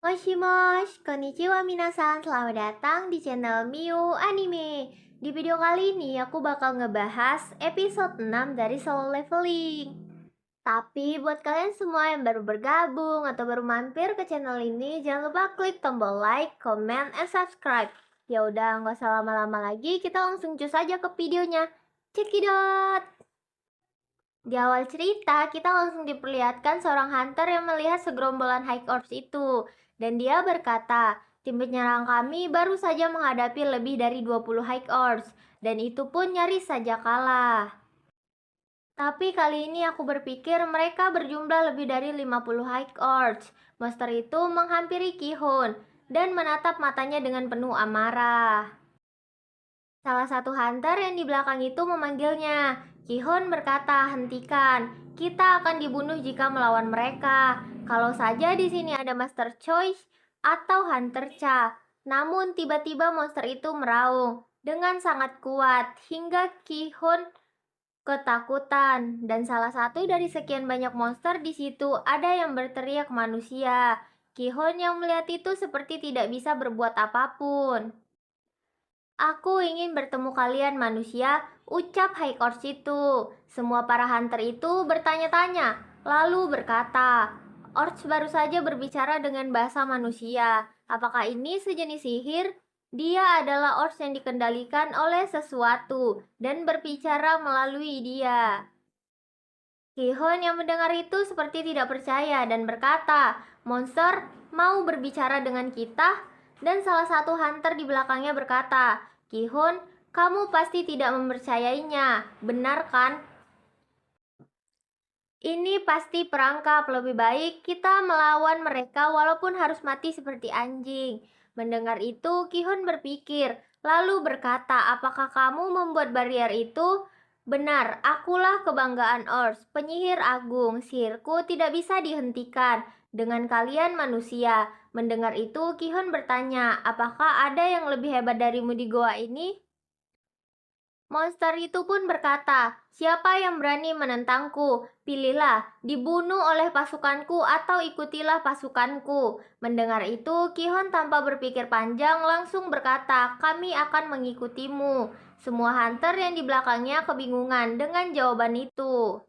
Konnichiwa minasan, selamat datang di channel Miu Anime. Di video kali ini aku bakal ngebahas episode 6 dari Solo Leveling. Tapi buat kalian semua yang baru bergabung atau baru mampir ke channel ini, jangan lupa klik tombol like, comment, and subscribe. Ya udah, nggak usah lama-lama lagi, kita langsung cus aja ke videonya. Cekidot! Di awal cerita, kita langsung diperlihatkan seorang hunter yang melihat segerombolan High Orcs itu. Dan dia berkata, tim penyerang kami baru saja menghadapi lebih dari 20 High Orcs. Dan itu pun nyaris saja kalah. Tapi kali ini aku berpikir mereka berjumlah lebih dari 50 High Orcs. Monster itu menghampiri Kihon dan menatap matanya dengan penuh amarah. Salah satu hunter yang di belakang itu memanggilnya. Kihon berkata, "Hentikan. Kita akan dibunuh jika melawan mereka. Kalau saja di sini ada Master Choice atau Hunter Cha." Namun tiba-tiba monster itu meraung dengan sangat kuat hingga Kihon ketakutan. Dan salah satu dari sekian banyak monster di situ ada yang berteriak manusia. Kihon yang melihat itu seperti tidak bisa berbuat apapun. "Aku ingin bertemu kalian manusia," ucap High Horse itu. Semua para hunter itu bertanya-tanya, lalu berkata, "Orcs baru saja berbicara dengan bahasa manusia. Apakah ini sejenis sihir?" Dia adalah Orcs yang dikendalikan oleh sesuatu dan berbicara melalui dia. Kihon yang mendengar itu seperti tidak percaya dan berkata, "Monster mau berbicara dengan kita?" Dan salah satu hunter di belakangnya berkata, "Kihon, kamu pasti tidak mempercayainya, benar kan? Ini pasti perangkap, lebih baik kita melawan mereka walaupun harus mati seperti anjing." Mendengar itu, Kihon berpikir, lalu berkata, "Apakah kamu membuat barrier itu?" "Benar, akulah kebanggaan Ors, penyihir agung. Sihirku tidak bisa dihentikan dengan kalian manusia." Mendengar itu, Kihon bertanya, "Apakah ada yang lebih hebat darimu di goa ini?" Monster itu pun berkata, "Siapa yang berani menentangku? Pilihlah, dibunuh oleh pasukanku atau ikutilah pasukanku." Mendengar itu, Kihon tanpa berpikir panjang langsung berkata, "Kami akan mengikutimu." Semua hunter yang di belakangnya kebingungan dengan jawaban itu.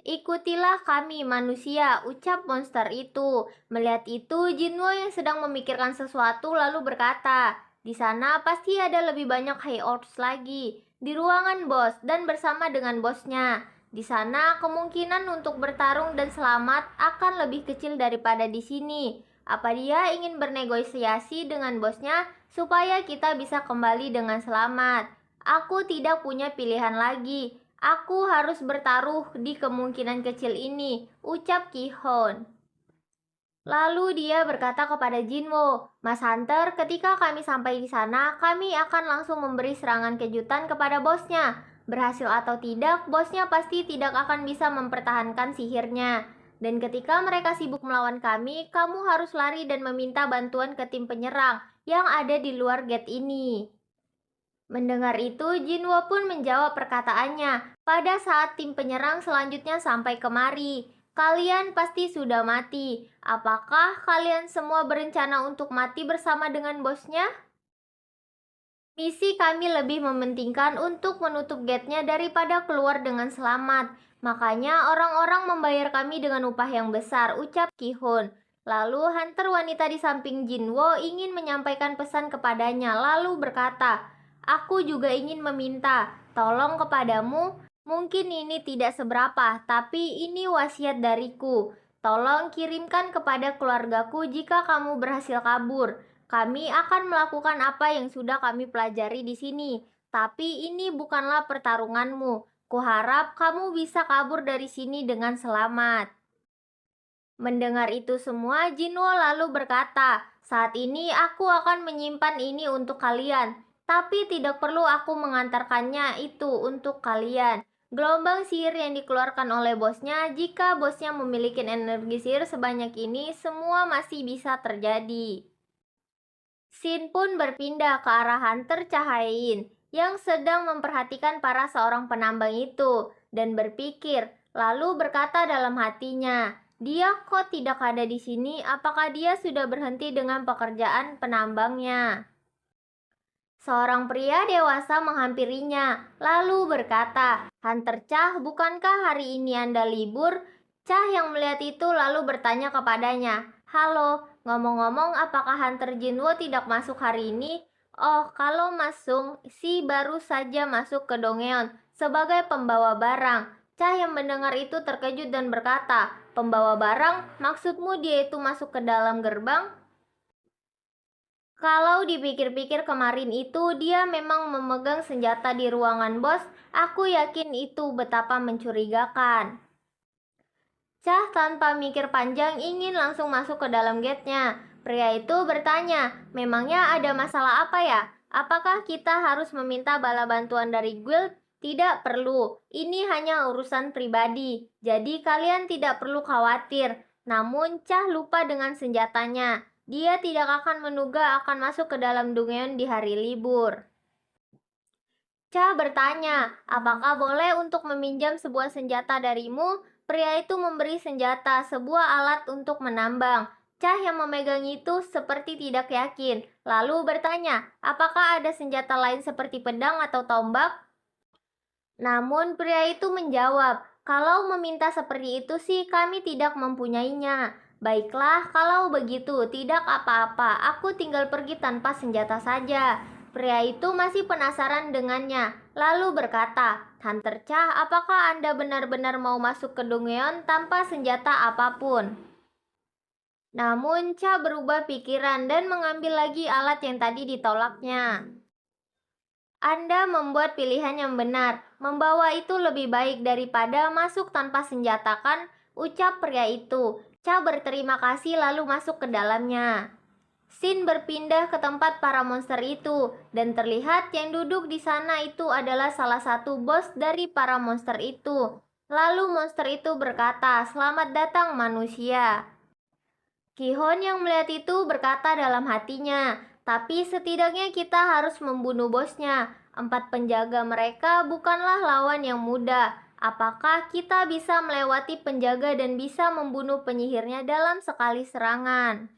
"Ikutilah kami manusia," ucap monster itu. Melihat itu, Jinwo yang sedang memikirkan sesuatu lalu berkata, "Di sana pasti ada lebih banyak High Orcs lagi, di ruangan bos dan bersama dengan bosnya. Di sana kemungkinan untuk bertarung dan selamat akan lebih kecil daripada di sini. Apa dia ingin bernegosiasi dengan bosnya supaya kita bisa kembali dengan selamat? Aku tidak punya pilihan lagi. Aku harus bertaruh di kemungkinan kecil ini," ucap Kihon. Lalu dia berkata kepada Jinwo, "Mas Hunter, ketika kami sampai di sana, kami akan langsung memberi serangan kejutan kepada bosnya. Berhasil atau tidak, bosnya pasti tidak akan bisa mempertahankan sihirnya. Dan ketika mereka sibuk melawan kami, kamu harus lari dan meminta bantuan ke tim penyerang yang ada di luar gate ini." Mendengar itu, Jinwo pun menjawab perkataannya. "Pada saat tim penyerang selanjutnya sampai kemari, kalian pasti sudah mati. Apakah kalian semua berencana untuk mati bersama dengan bosnya? Misi kami lebih mementingkan untuk menutup gate-nya daripada keluar dengan selamat. Makanya orang-orang membayar kami dengan upah yang besar," ucap Kihon. Lalu hunter wanita di samping Jinwo ingin menyampaikan pesan kepadanya, lalu berkata, "Aku juga ingin meminta, tolong kepadamu. Mungkin ini tidak seberapa, tapi ini wasiat dariku. Tolong kirimkan kepada keluargaku jika kamu berhasil kabur. Kami akan melakukan apa yang sudah kami pelajari di sini. Tapi ini bukanlah pertarunganmu. Kuharap kamu bisa kabur dari sini dengan selamat." Mendengar itu semua, Jinwo lalu berkata, "Saat ini aku akan menyimpan ini untuk kalian, tapi tidak perlu aku mengantarkannya itu untuk kalian. Gelombang sihir yang dikeluarkan oleh bosnya, jika bosnya memiliki energi sihir sebanyak ini, semua masih bisa terjadi." Shin pun berpindah ke arah Hunter Cahayain yang sedang memperhatikan para seorang penambang itu dan berpikir, lalu berkata dalam hatinya, Dia kok tidak ada di sini? Apakah dia sudah berhenti dengan pekerjaan penambangnya? Seorang pria dewasa menghampirinya, lalu berkata, "Hunter Chah, bukankah hari ini Anda libur?" Chah yang melihat itu lalu bertanya kepadanya, "Halo, ngomong-ngomong apakah Hunter Jinwo tidak masuk hari ini?" "Oh, kalau masuk, si baru saja masuk ke Dongeon sebagai pembawa barang." Chah yang mendengar itu terkejut dan berkata, "Pembawa barang? Maksudmu dia itu masuk ke dalam gerbang?" Kalau dipikir-pikir kemarin itu dia memang memegang senjata di ruangan bos, aku yakin itu betapa mencurigakan. Cah tanpa mikir panjang ingin langsung masuk ke dalam gate-nya. Pria itu bertanya, "Memangnya ada masalah apa ya? Apakah kita harus meminta bala bantuan dari guild?" "Tidak perlu, ini hanya urusan pribadi, jadi kalian tidak perlu khawatir." Namun Cah lupa dengan senjatanya. Dia tidak akan menduga akan masuk ke dalam Dungeon di hari libur. Cha bertanya, "Apakah boleh untuk meminjam sebuah senjata darimu?" Pria itu memberi senjata, sebuah alat untuk menambang. Cha yang memegang itu seperti tidak yakin, lalu bertanya, "Apakah ada senjata lain seperti pedang atau tombak?" Namun pria itu menjawab, "Kalau meminta seperti itu sih kami tidak mempunyainya." "Baiklah, kalau begitu tidak apa-apa, aku tinggal pergi tanpa senjata saja." Pria itu masih penasaran dengannya, lalu berkata, "Hunter Chah, apakah Anda benar-benar mau masuk ke Dongeon tanpa senjata apapun?" Namun Cha berubah pikiran dan mengambil lagi alat yang tadi ditolaknya. Anda membuat pilihan yang benar. Membawa itu lebih baik daripada masuk tanpa senjata kan? Ucap pria itu. Cha berterima kasih lalu masuk ke dalamnya. Sin berpindah ke tempat para monster itu, dan terlihat yang duduk di sana itu adalah salah satu bos dari para monster itu. Lalu monster itu berkata, "Selamat datang manusia." Kihon yang melihat itu berkata dalam hatinya, "Tapi setidaknya kita harus membunuh bosnya. 4 penjaga mereka bukanlah lawan yang mudah. Apakah kita bisa melewati penjaga dan bisa membunuh penyihirnya dalam sekali serangan?"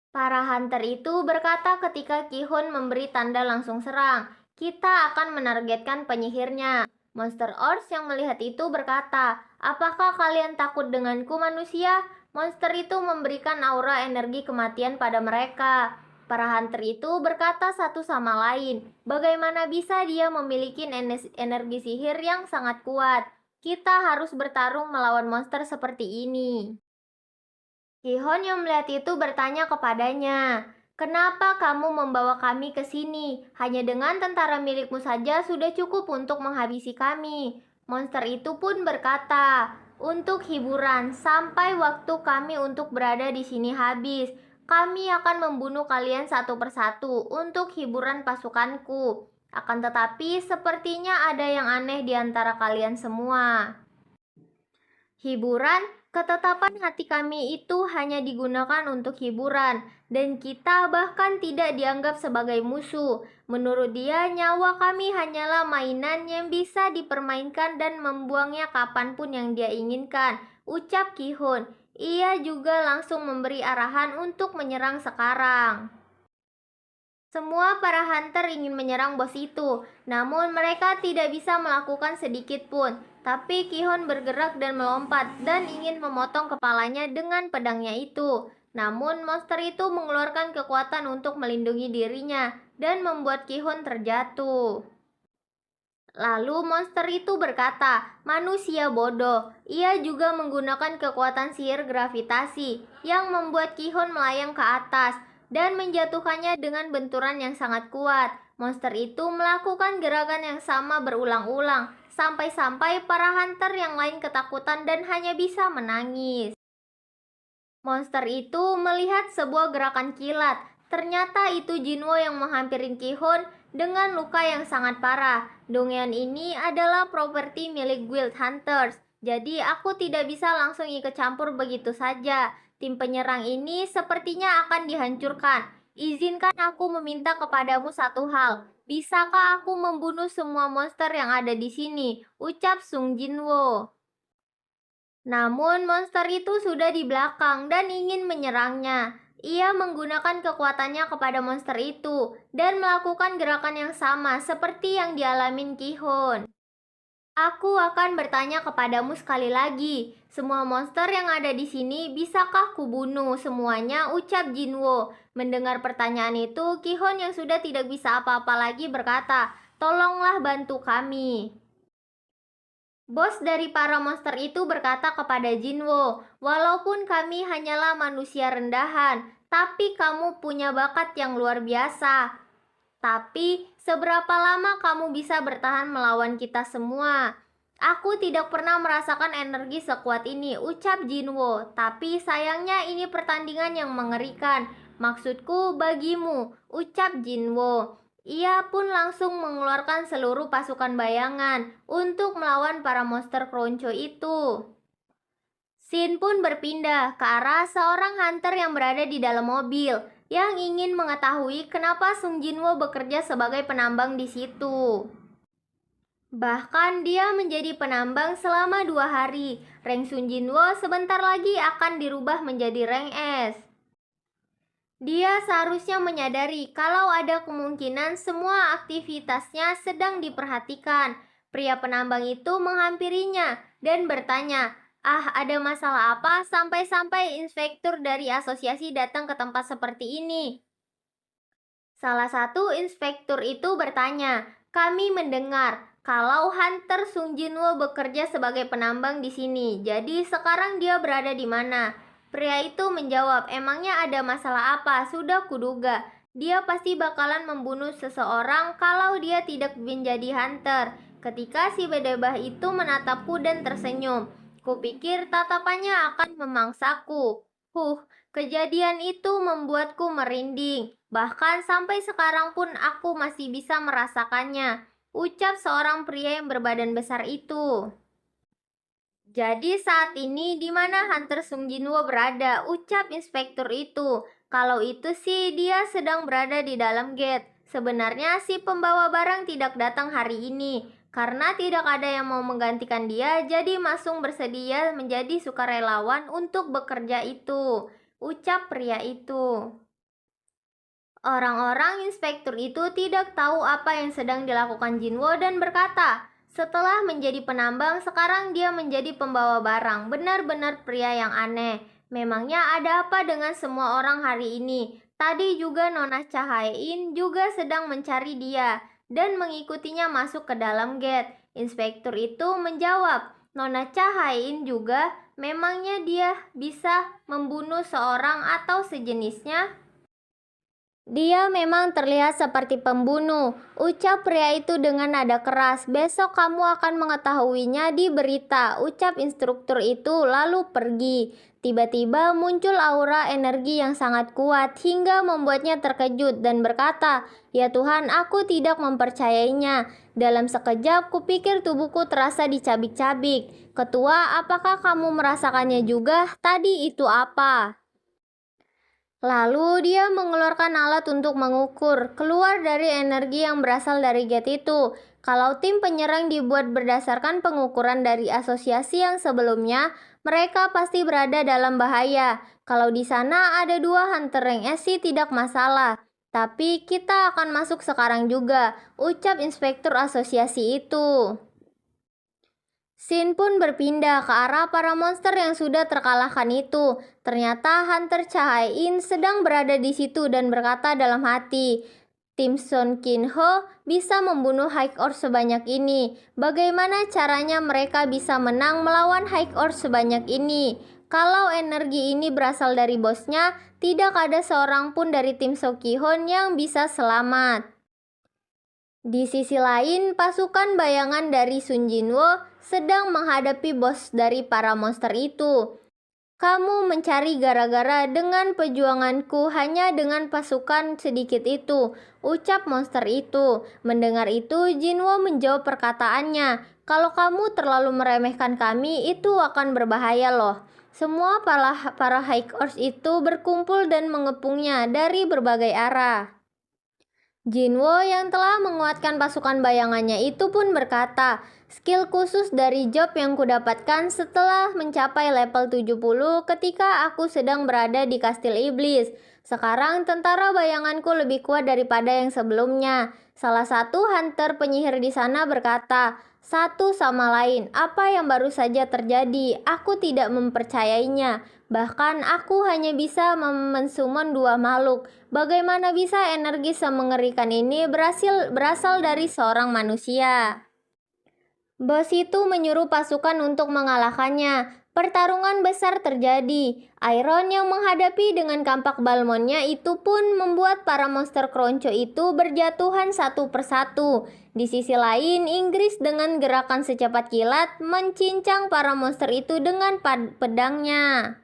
Para hunter itu berkata ketika Kihon memberi tanda langsung serang, "Kita akan menargetkan penyihirnya." Monster Ors yang melihat itu berkata, "Apakah kalian takut denganku manusia?" Monster itu memberikan aura energi kematian pada mereka. Para hunter itu berkata satu sama lain, "Bagaimana bisa dia memiliki energi sihir yang sangat kuat? Kita harus bertarung melawan monster seperti ini." Kihon yang melihat itu bertanya kepadanya, "Kenapa kamu membawa kami ke sini? Hanya dengan tentara milikmu saja sudah cukup untuk menghabisi kami." Monster itu pun berkata, "Untuk hiburan, sampai waktu kami untuk berada di sini habis. Kami akan membunuh kalian satu persatu untuk hiburan pasukanku. Akan tetapi, sepertinya ada yang aneh di antara kalian semua. Hiburan, ketetapan hati kami itu hanya digunakan untuk hiburan, dan kita bahkan tidak dianggap sebagai musuh. Menurut dia, nyawa kami hanyalah mainan yang bisa dipermainkan dan membuangnya kapanpun yang dia inginkan," ucap Kihun. Ia juga langsung memberi arahan untuk menyerang sekarang. Semua para hunter ingin menyerang bos itu, namun mereka tidak bisa melakukan sedikit pun. Tapi Kihon bergerak dan melompat dan ingin memotong kepalanya dengan pedangnya itu. Namun monster itu mengeluarkan kekuatan untuk melindungi dirinya dan membuat Kihon terjatuh. Lalu monster itu berkata, "Manusia bodoh." Ia juga menggunakan kekuatan sihir gravitasi yang membuat Kihon melayang ke atas dan menjatuhkannya dengan benturan yang sangat kuat. Monster itu melakukan gerakan yang sama berulang-ulang, sampai-sampai para hunter yang lain ketakutan dan hanya bisa menangis. Monster itu melihat sebuah gerakan kilat. Ternyata itu Jinwo yang menghampiri Kihon dengan luka yang sangat parah. Dongeon ini adalah properti milik Guild Hunters, jadi aku tidak bisa langsung ikut campur begitu saja. Tim penyerang ini sepertinya akan dihancurkan. Izinkan aku meminta kepadamu satu hal. Bisakah aku membunuh semua monster yang ada di sini? Ucap Sung Jinwo. Namun monster itu sudah di belakang dan ingin menyerangnya. Ia menggunakan kekuatannya kepada monster itu dan melakukan gerakan yang sama seperti yang dialami Kihon. Aku akan bertanya kepadamu sekali lagi. Semua monster yang ada di sini bisakah kubunuh semuanya? Ucap Jinwo. Mendengar pertanyaan itu, Kihon yang sudah tidak bisa apa-apa lagi berkata, "Tolonglah bantu kami." Bos dari para monster itu berkata kepada Jinwo, "Walaupun kami hanyalah manusia rendahan, tapi kamu punya bakat yang luar biasa. Tapi, seberapa lama kamu bisa bertahan melawan kita semua?" "Aku tidak pernah merasakan energi sekuat ini," ucap Jinwo. "Tapi sayangnya ini pertandingan yang mengerikan. Maksudku bagimu," ucap Jinwo. Ia pun langsung mengeluarkan seluruh pasukan bayangan untuk melawan para monster kronco itu. Scene pun berpindah ke arah seorang hunter yang berada di dalam mobil yang ingin mengetahui kenapa Sung Jinwo bekerja sebagai penambang di situ. Bahkan dia menjadi penambang selama 2 hari. Rank Sung Jinwo sebentar lagi akan dirubah menjadi rank S. Dia seharusnya menyadari kalau ada kemungkinan semua aktivitasnya sedang diperhatikan. Pria penambang itu menghampirinya dan bertanya, "Ah, ada masalah apa sampai-sampai inspektur dari asosiasi datang ke tempat seperti ini?" Salah satu inspektur itu bertanya, "Kami mendengar kalau Hunter Sung Jinwo bekerja sebagai penambang di sini. Jadi sekarang dia berada di mana?" Pria itu menjawab, "Emangnya ada masalah apa? Sudah kuduga. Dia pasti bakalan membunuh seseorang kalau dia tidak menjadi hunter." Ketika si bedebah itu menatapku dan tersenyum, kupikir tatapannya akan memangsaku. Kejadian itu membuatku merinding. Bahkan sampai sekarang pun aku masih bisa merasakannya, ucap seorang pria yang berbadan besar itu. "Jadi saat ini di mana Hunter Sung Jinwo berada?" ucap inspektur itu. "Kalau itu sih dia sedang berada di dalam gate. Sebenarnya si pembawa barang tidak datang hari ini karena tidak ada yang mau menggantikan dia, jadi Masung bersedia menjadi sukarelawan untuk bekerja itu," ucap pria itu. Orang-orang inspektur itu tidak tahu apa yang sedang dilakukan Jinwo dan berkata, "Setelah menjadi penambang, sekarang dia menjadi pembawa barang. Benar-benar pria yang aneh. Memangnya ada apa dengan semua orang hari ini? Tadi juga Nona Cahayain juga sedang mencari dia dan mengikutinya masuk ke dalam gate." Inspektur itu menjawab, "Nona Cahayain juga? Memangnya dia bisa membunuh seorang atau sejenisnya?" "Dia memang terlihat seperti pembunuh," ucap pria itu dengan nada keras. "Besok kamu akan mengetahuinya di berita," ucap instruktur itu lalu pergi. Tiba-tiba muncul aura energi yang sangat kuat hingga membuatnya terkejut dan berkata, "Ya Tuhan, aku tidak mempercayainya." Dalam sekejap kupikir tubuhku terasa dicabik-cabik. "Ketua, apakah kamu merasakannya juga? Tadi itu apa?" Lalu dia mengeluarkan alat untuk mengukur keluar dari energi yang berasal dari gate itu. Kalau tim penyerang dibuat berdasarkan pengukuran dari asosiasi yang sebelumnya, mereka pasti berada dalam bahaya. Kalau di sana ada 2 hunter rank S sih tidak masalah. Tapi kita akan masuk sekarang juga, ucap inspektur asosiasi itu. Scene pun berpindah ke arah para monster yang sudah terkalahkan itu. Ternyata Hunter Cahayain sedang berada di situ dan berkata dalam hati, "Tim Son Kin Ho bisa membunuh High Orc sebanyak ini. Bagaimana caranya mereka bisa menang melawan High Orc sebanyak ini? Kalau energi ini berasal dari bosnya, tidak ada seorang pun dari tim So Ki-hon yang bisa selamat." Di sisi lain, pasukan bayangan dari Sun Jinwo sedang menghadapi bos dari para monster itu. "Kamu mencari gara-gara dengan perjuanganku hanya dengan pasukan sedikit itu," ucap monster itu. Mendengar itu, Jinwo menjawab perkataannya, "Kalau kamu terlalu meremehkan kami, itu akan berbahaya loh." Semua para High Orcs itu berkumpul dan mengepungnya dari berbagai arah. Jinwo yang telah menguatkan pasukan bayangannya itu pun berkata, skill khusus dari job yang kudapatkan setelah mencapai level 70 ketika aku sedang berada di kastil iblis. Sekarang tentara bayanganku lebih kuat daripada yang sebelumnya. Salah satu hunter penyihir di sana berkata, satu sama lain, apa yang baru saja terjadi? Aku tidak mempercayainya. Bahkan aku hanya bisa mensummon dua makhluk. Bagaimana bisa energi semengerikan ini berasal dari seorang manusia? Bos itu menyuruh pasukan untuk mengalahkannya. Pertarungan besar terjadi. Iron yang menghadapi dengan kampak balmonnya itu pun membuat para monster kronco itu berjatuhan satu persatu. Di sisi lain, Inggris dengan gerakan secepat kilat mencincang para monster itu dengan pedangnya.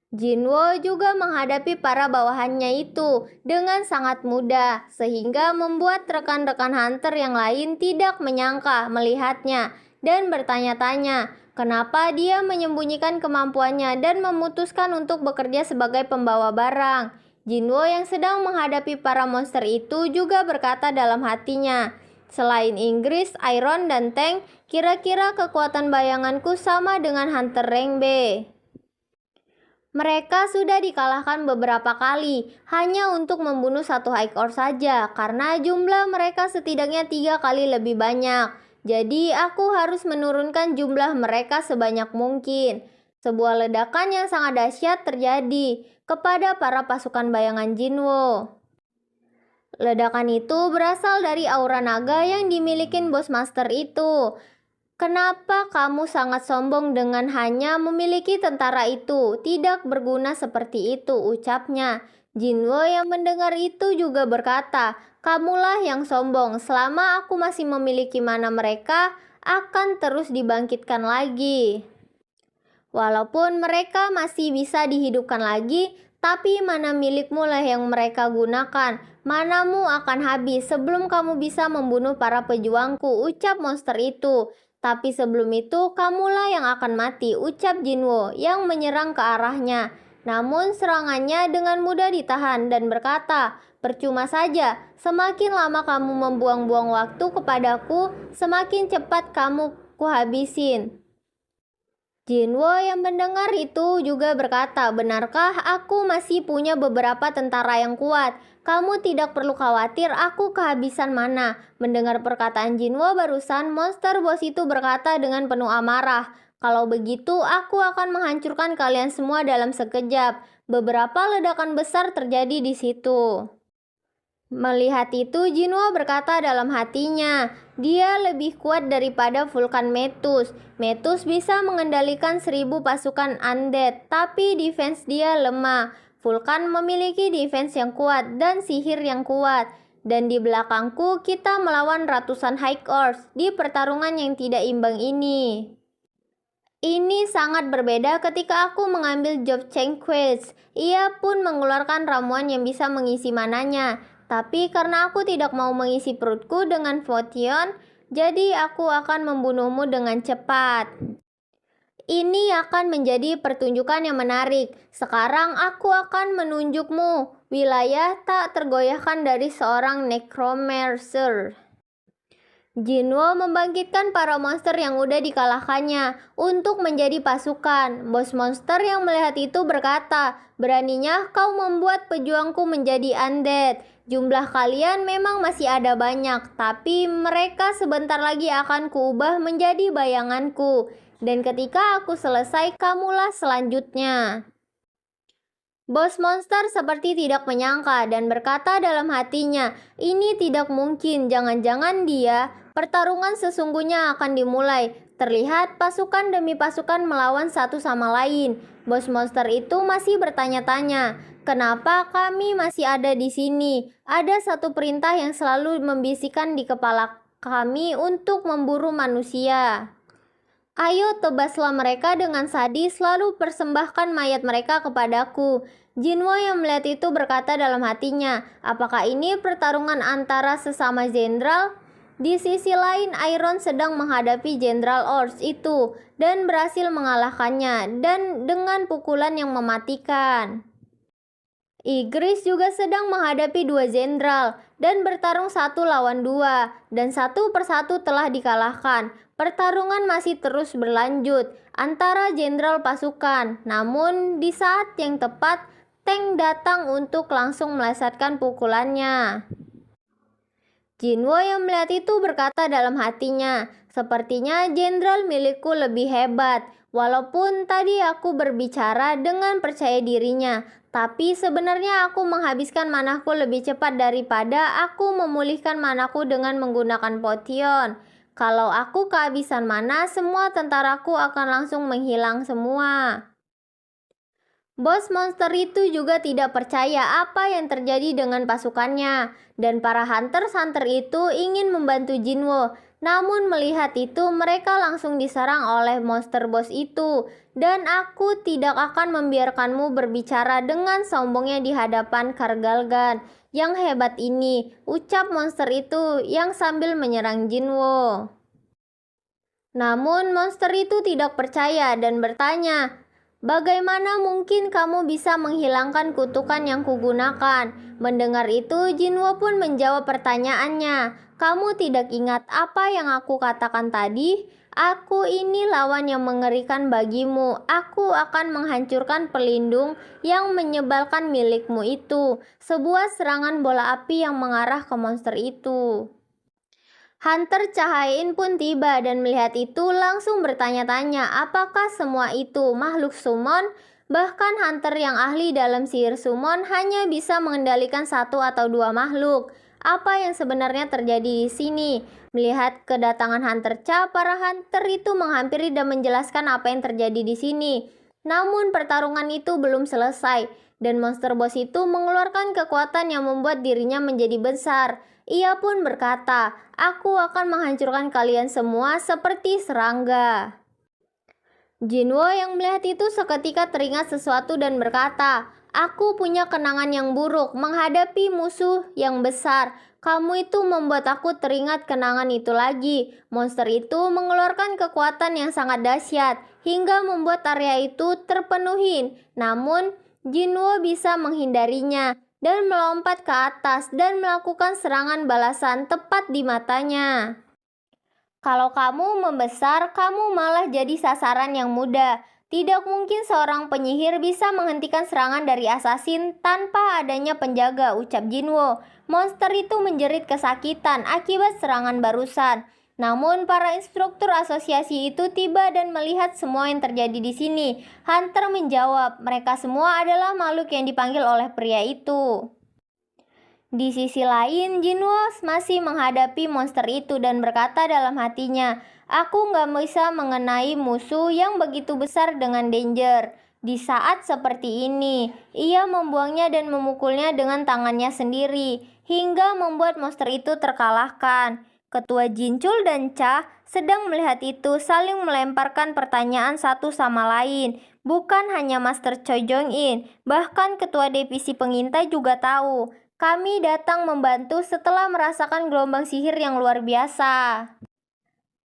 Jinwo juga menghadapi para bawahannya itu dengan sangat mudah, sehingga membuat rekan-rekan hunter yang lain tidak menyangka melihatnya dan bertanya-tanya kenapa dia menyembunyikan kemampuannya dan memutuskan untuk bekerja sebagai pembawa barang. Jinwo yang sedang menghadapi para monster itu juga berkata dalam hatinya, selain Inggris, Iron, dan Tank, kira-kira kekuatan bayanganku sama dengan hunter rank B. Mereka sudah dikalahkan beberapa kali, hanya untuk membunuh satu High Orc saja, karena jumlah mereka setidaknya 3 kali lebih banyak. Jadi aku harus menurunkan jumlah mereka sebanyak mungkin. Sebuah ledakan yang sangat dahsyat terjadi kepada para pasukan bayangan Jinwo. Ledakan itu berasal dari aura naga yang dimiliki Boss Master itu. Kenapa kamu sangat sombong dengan hanya memiliki tentara itu? Tidak berguna seperti itu, ucapnya. Jinwo yang mendengar itu juga berkata, kamulah yang sombong. Selama aku masih memiliki mana mereka akan terus dibangkitkan lagi. Walaupun mereka masih bisa dihidupkan lagi, tapi mana milikmu lah yang mereka gunakan. Manamu akan habis sebelum kamu bisa membunuh para pejuangku, ucap monster itu. Tapi sebelum itu, kamulah yang akan mati, ucap Jinwo yang menyerang ke arahnya. Namun serangannya dengan mudah ditahan dan berkata, percuma saja, semakin lama kamu membuang-buang waktu kepadaku, semakin cepat kamu kuhabisin. Jinwo yang mendengar itu juga berkata, benarkah aku masih punya beberapa tentara yang kuat? Kamu tidak perlu khawatir aku kehabisan mana. Mendengar perkataan Jinwo barusan, monster bos itu berkata dengan penuh amarah. Kalau begitu, aku akan menghancurkan kalian semua dalam sekejap. Beberapa ledakan besar terjadi di situ. Melihat itu, Jinwo berkata dalam hatinya, dia lebih kuat daripada Vulkan Metus. Metus bisa mengendalikan 1000 pasukan undead, tapi defense dia lemah. Vulkan memiliki defense yang kuat dan sihir yang kuat. Dan di belakangku kita melawan ratusan High Orcs di pertarungan yang tidak imbang ini. Ini sangat berbeda ketika aku mengambil job Cheng Quest. Ia pun mengeluarkan ramuan yang bisa mengisi mananya. Tapi karena aku tidak mau mengisi perutku dengan potion, jadi aku akan membunuhmu dengan cepat. Ini akan menjadi pertunjukan yang menarik. Sekarang aku akan menunjukmu wilayah tak tergoyahkan dari seorang necromancer. Jinwo membangkitkan para monster yang udah dikalahkannya untuk menjadi pasukan. Bos monster yang melihat itu berkata, beraninya kau membuat pejuangku menjadi undead. Jumlah kalian memang masih ada banyak, tapi mereka sebentar lagi akan kuubah menjadi bayanganku. Dan ketika aku selesai, kamulah selanjutnya. Bos monster seperti tidak menyangka dan berkata dalam hatinya, ini tidak mungkin, jangan-jangan dia. Pertarungan sesungguhnya akan dimulai. Terlihat pasukan demi pasukan melawan satu sama lain. Bos monster itu masih bertanya-tanya, kenapa kami masih ada di sini? Ada satu perintah yang selalu membisikkan di kepala kami untuk memburu manusia. Ayo tebaslah mereka dengan sadis, lalu persembahkan mayat mereka kepadaku. Jinwo yang melihat itu berkata dalam hatinya, apakah ini pertarungan antara sesama jenderal? Di sisi lain, Iron sedang menghadapi Jenderal Orcs itu dan berhasil mengalahkannya dan dengan pukulan yang mematikan. Inggris juga sedang menghadapi dua jenderal dan bertarung satu lawan dua, dan satu persatu telah dikalahkan. Pertarungan masih terus berlanjut antara jenderal pasukan. Namun di saat yang tepat, tank datang untuk langsung melesetkan pukulannya. Jinwo yang melihat itu berkata dalam hatinya, "Sepertinya jenderal milikku lebih hebat. Walaupun tadi aku berbicara dengan percaya dirinya, tapi sebenarnya aku menghabiskan manaku lebih cepat daripada aku memulihkan manaku dengan menggunakan potion. Kalau aku kehabisan mana, semua tentaraku akan langsung menghilang semua." Bos monster itu juga tidak percaya apa yang terjadi dengan pasukannya, dan para hunter-hunter itu ingin membantu Jinwo. Namun melihat itu, mereka langsung diserang oleh monster bos itu, dan aku tidak akan membiarkanmu berbicara dengan sombongnya di hadapan Kargalgan yang hebat ini, ucap monster itu yang sambil menyerang Jinwo. Namun monster itu tidak percaya dan bertanya, "Bagaimana mungkin kamu bisa menghilangkan kutukan yang kugunakan?" Mendengar itu, Jinwo pun menjawab pertanyaannya. "Kamu tidak ingat apa yang aku katakan tadi? Aku ini lawan yang mengerikan bagimu. Aku akan menghancurkan pelindung yang menyebalkan milikmu itu." Sebuah serangan bola api yang mengarah ke monster itu. Hunter Cahayain pun tiba dan melihat itu langsung bertanya-tanya apakah semua itu makhluk summon. Bahkan Hunter yang ahli dalam sihir summon hanya bisa mengendalikan satu atau dua makhluk. Apa yang sebenarnya terjadi di sini? Melihat kedatangan Hunter Cha, para Hunter itu menghampiri dan menjelaskan apa yang terjadi di sini. Namun pertarungan itu belum selesai dan monster boss itu mengeluarkan kekuatan yang membuat dirinya menjadi besar. Ia pun berkata, "Aku akan menghancurkan kalian semua seperti serangga." Jinwo yang melihat itu seketika teringat sesuatu dan berkata, "Aku punya kenangan yang buruk menghadapi musuh yang besar. Kamu itu membuat aku teringat kenangan itu lagi." Monster itu mengeluarkan kekuatan yang sangat dahsyat hingga membuat area itu terpenuhi. Namun, Jinwo bisa menghindarinya dan melompat ke atas dan melakukan serangan balasan tepat di matanya. "Kalau kamu membesar, kamu malah jadi sasaran yang mudah. Tidak mungkin seorang penyihir bisa menghentikan serangan dari asasin tanpa adanya penjaga," ucap Jinwo. Monster itu menjerit kesakitan akibat serangan barusan. Namun para instruktur asosiasi itu tiba dan melihat semua yang terjadi di sini. Hunter menjawab, mereka semua adalah makhluk yang dipanggil oleh pria itu. Di sisi lain, Jinwo masih menghadapi monster itu dan berkata dalam hatinya, "Aku nggak bisa mengenai musuh yang begitu besar dengan danger." Di saat seperti ini, ia membuangnya dan memukulnya dengan tangannya sendiri, hingga membuat monster itu terkalahkan. Ketua Jincul dan Cha sedang melihat itu saling melemparkan pertanyaan satu sama lain. Bukan hanya Master Choi Jong-in, bahkan Ketua Divisi Pengintai juga tahu. "Kami datang membantu setelah merasakan gelombang sihir yang luar biasa.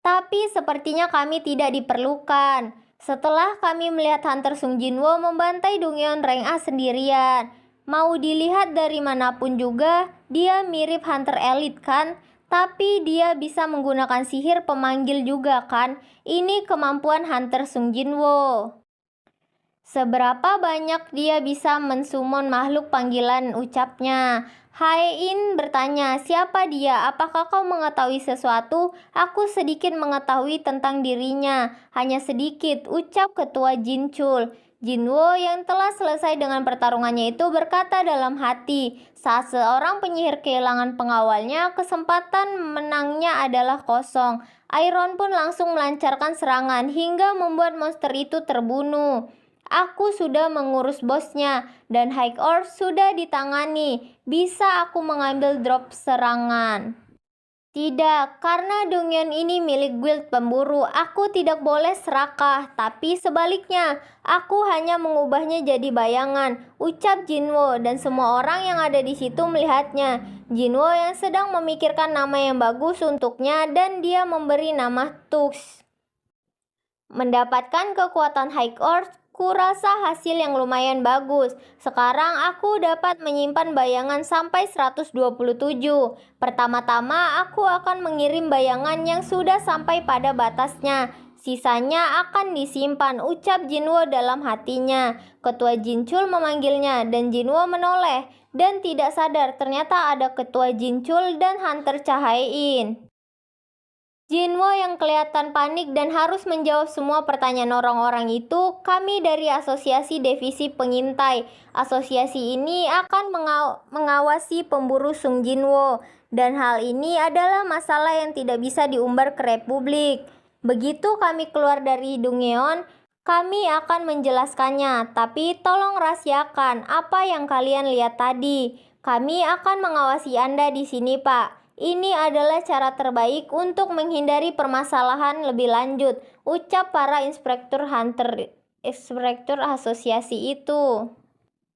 Tapi sepertinya kami tidak diperlukan. Setelah kami melihat Hunter Sung Jinwo membantai Dongyeon rank A sendirian. Mau dilihat dari manapun juga, dia mirip Hunter Elite kan? Tapi dia bisa menggunakan sihir pemanggil juga kan? Ini kemampuan Hunter Sung Jinwo. Seberapa banyak dia bisa mensummon makhluk panggilan," ucapnya. Haein bertanya, "Siapa dia? Apakah kau mengetahui sesuatu?" "Aku sedikit mengetahui tentang dirinya, hanya sedikit," ucap Ketua Jincul. Jinwo yang telah selesai dengan pertarungannya itu berkata dalam hati, saat seorang penyihir kehilangan pengawalnya, kesempatan menangnya adalah kosong. Iron pun langsung melancarkan serangan hingga membuat monster itu terbunuh. "Aku sudah mengurus bosnya dan High Orb sudah ditangani. Bisa aku mengambil drop serangan?" "Tidak, karena Dongyeon ini milik guild pemburu. Aku tidak boleh serakah, tapi sebaliknya, aku hanya mengubahnya jadi bayangan," ucap Jinwo, dan semua orang yang ada di situ melihatnya. Jinwo yang sedang memikirkan nama yang bagus untuknya dan dia memberi nama Tux. Mendapatkan kekuatan High Orb, Kurasa hasil yang lumayan bagus. Sekarang aku dapat menyimpan bayangan sampai 127. Pertama-tama aku akan mengirim bayangan yang sudah sampai pada batasnya. Sisanya akan disimpan, ucap Jinwo dalam hatinya. Ketua Jincul memanggilnya dan Jinwo menoleh. Dan tidak sadar ternyata ada Ketua Jincul dan Hunter Cahayain. Jinwo yang kelihatan panik dan harus menjawab semua pertanyaan orang-orang itu, kami dari Asosiasi Divisi Pengintai. Asosiasi ini akan mengawasi pemburu Sung Jinwo, dan hal ini adalah masalah yang tidak bisa diumbar ke Republik. Begitu kami keluar dari Dungeon, kami akan menjelaskannya, tapi tolong rahasiakan apa yang kalian lihat tadi. Kami akan mengawasi Anda di sini, Pak. Ini adalah cara terbaik untuk menghindari permasalahan lebih lanjut, ucap para inspektur asosiasi itu.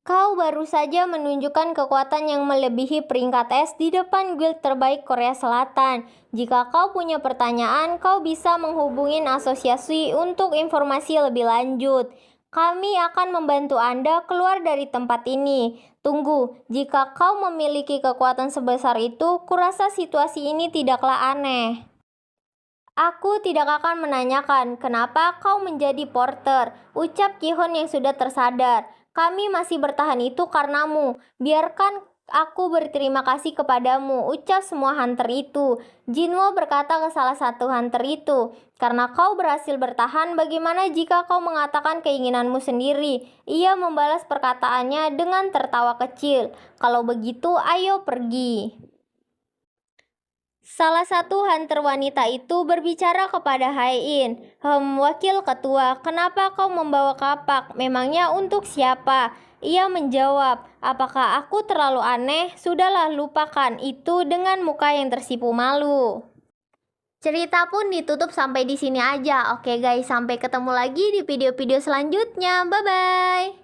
Kau baru saja menunjukkan kekuatan yang melebihi peringkat S di depan guild terbaik Korea Selatan. Jika kau punya pertanyaan, kau bisa menghubungi asosiasi untuk informasi lebih lanjut. Kami akan membantu Anda keluar dari tempat ini. Tunggu, jika kau memiliki kekuatan sebesar itu, kurasa situasi ini tidaklah aneh. Aku tidak akan menanyakan kenapa kau menjadi porter, ucap Kihon yang sudah tersadar. Kami masih bertahan itu karenamu. Biarkan aku berterima kasih kepadamu, ucap semua hunter itu. Jinwo berkata ke salah satu hunter itu, karena kau berhasil bertahan, bagaimana jika kau mengatakan keinginanmu sendiri? Ia membalas perkataannya dengan tertawa kecil. Kalau begitu, ayo pergi. Salah satu hunter wanita itu berbicara kepada Hae-in. Wakil ketua, kenapa kau membawa kapak? Memangnya untuk siapa? Ia menjawab, apakah aku terlalu aneh? Sudahlah, lupakan itu dengan muka yang tersipu malu. Cerita pun ditutup sampai di sini aja. Oke guys, sampai ketemu lagi di video-video selanjutnya. Bye-bye.